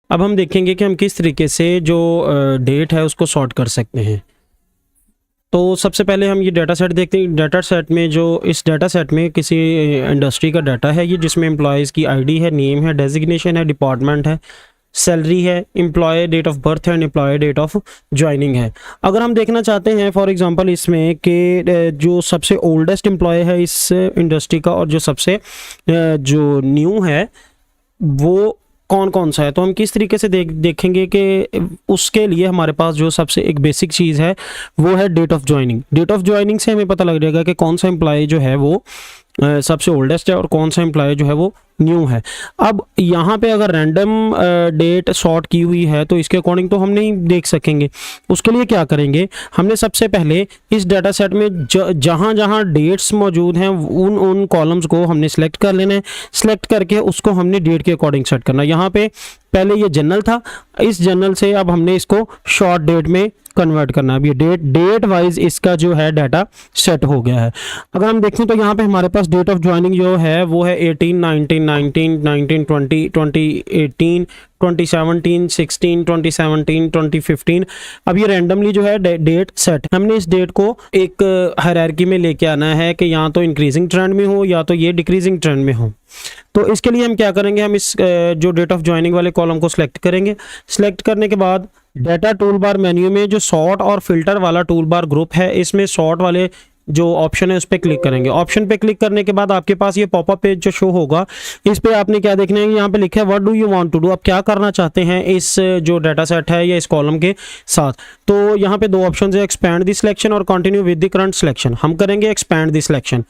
अब हम देखेंगे कि हम किस तरीके से जो डेट है उसको सॉर्ट कर सकते हैं। तो सबसे पहले हम ये डाटा सेट देखते हैं। डाटा सेट में जो इस डाटा सेट में किसी इंडस्ट्री का डाटा है ये, जिसमें एम्प्लॉयज़ की आईडी है, नेम है, डेजिग्नेशन है, डिपार्टमेंट है, सैलरी है, एम्प्लॉय डेट ऑफ बर्थ है, एम्प्लॉय डेट ऑफ ज्वाइनिंग है। अगर हम देखना चाहते हैं फॉर एग्जांपल इसमें कि जो सबसे ओल्डेस्ट एम्प्लॉय है इस इंडस्ट्री का और जो सबसे जो न्यू है वो कौन कौन सा है, तो हम किस तरीके से देखेंगे कि उसके लिए हमारे पास जो सबसे एक बेसिक चीज़ है वो है date of joining. Date of joining से हमें पता लग जाएगा कि कौन सा एम्प्लॉय जो है वो सबसे ओल्डेस्ट है और कौन सा एम्प्लॉय जो है वो न्यू है। अब यहाँ पे अगर रैंडम डेट सॉर्ट की हुई है तो इसके अकॉर्डिंग तो हम नहीं देख सकेंगे। उसके लिए क्या करेंगे, हमने सबसे पहले इस डाटा सेट में जहाँ जहाँ डेट्स मौजूद हैं उन कॉलम्स को हमने सेलेक्ट कर लेना है। सेलेक्ट करके उसको हमने डेट के अकॉर्डिंग सेट करना है। यहाँ पे पहले ये जनरल था, इस जनरल से अब हमने इसको शॉर्ट डेट में कन्वर्ट करना है। अब ये डेट वाइज इसका जो है डाटा सेट हो गया है। अगर हम देखें तो यहाँ पे हमारे पास डेट ऑफ ज्वाइनिंग जो है वो है 18, 19, 19, 19, 20, 2018, 2017, 16, 2017, 2015। अब ये रैंडमली जो है डेट सेट, हमने इस डेट को एक हायरार्की में लेके आना है कि या तो इंक्रीजिंग ट्रेंड में हो या तो ये डिक्रीजिंग ट्रेंड में हो। तो इसके लिए हम क्या करेंगे, हम इस जो डेट ऑफ ज्वाइनिंग वाले कॉलम को सिलेक्ट करेंगे। सिलेक्ट करने के बाद डाटा टूल बार मेन्यू में जो सॉर्ट और फिल्टर वाला टूल बार ग्रुप है इसमें सॉर्ट वाले जो ऑप्शन है उस पर क्लिक करेंगे। ऑप्शन पे क्लिक करने के बाद आपके पास ये पॉपअप पेज जो शो होगा, इस पे आपने क्या देखना है, यहाँ पे लिखा है what do you want to do, आप क्या करना चाहते हैं इस जो डाटा सेट है या इस कॉलम के साथ। तो यहाँ पे दो ऑप्शन है, एक्सपैंड द सिलेक्शन और continue with the current selection. हम करेंगे expand the selection.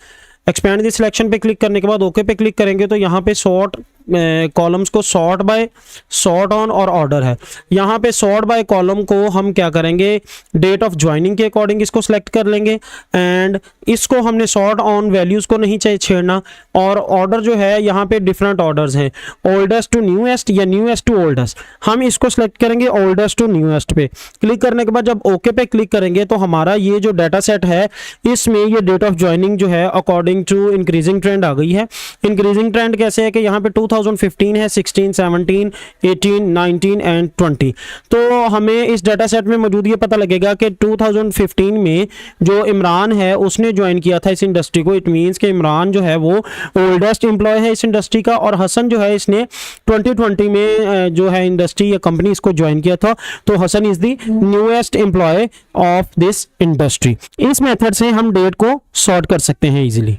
Expand the selection पे क्लिक करने के बाद ओके पे क्लिक करेंगे तो यहाँ पे सॉर्ट कॉलम्स को सॉर्ट बाय, सॉर्ट ऑन और ऑर्डर है। यहाँ पे सॉर्ट बाय कॉलम को हम क्या करेंगे, डेट ऑफ ज्वाइनिंग के अकॉर्डिंग इसको सेलेक्ट कर लेंगे एंड इसको हमने सॉर्ट ऑन वैल्यूज़ को नहीं चाहिए छेड़ना। और ऑर्डर जो है यहाँ पे डिफरेंट ऑर्डर्स हैं, ओल्डेस्ट टू न्यूएस्ट या न्यूएस्ट टू ओल्डेस्ट। हम इसको सेलेक्ट करेंगे ओल्डेस्ट टू न्यूएस्ट पे। क्लिक करने के बाद जब ओके पे क्लिक करेंगे तो हमारा ये जो डाटा सेट है इसमें ये डेट ऑफ ज्वाइनिंग जो है अकॉर्डिंग टू इंक्रीजिंग ट्रेंड आ गई है। इंक्रीजिंग ट्रेंड कैसे है कि यहाँ पे 2015 है, 16, 17, 18, 19 एंड 20। तो हमें इस डाटा सेट में मौजूद ये पता लगेगा कि 2015 में जो इमरान है उसने ज्वाइन किया था इस इंडस्ट्री को। इट मींस कि इमरान जो है वो ओल्डेस्ट एम्प्लॉय है इस इंडस्ट्री का और हसन जो है इसने 2020 में जो है इंडस्ट्री या कंपनी इसको ज्वाइन किया था। तो Hasan is the newest employee of this industry. इस मेथड से हम डेट को सॉर्ट कर सकते हैं इजीली।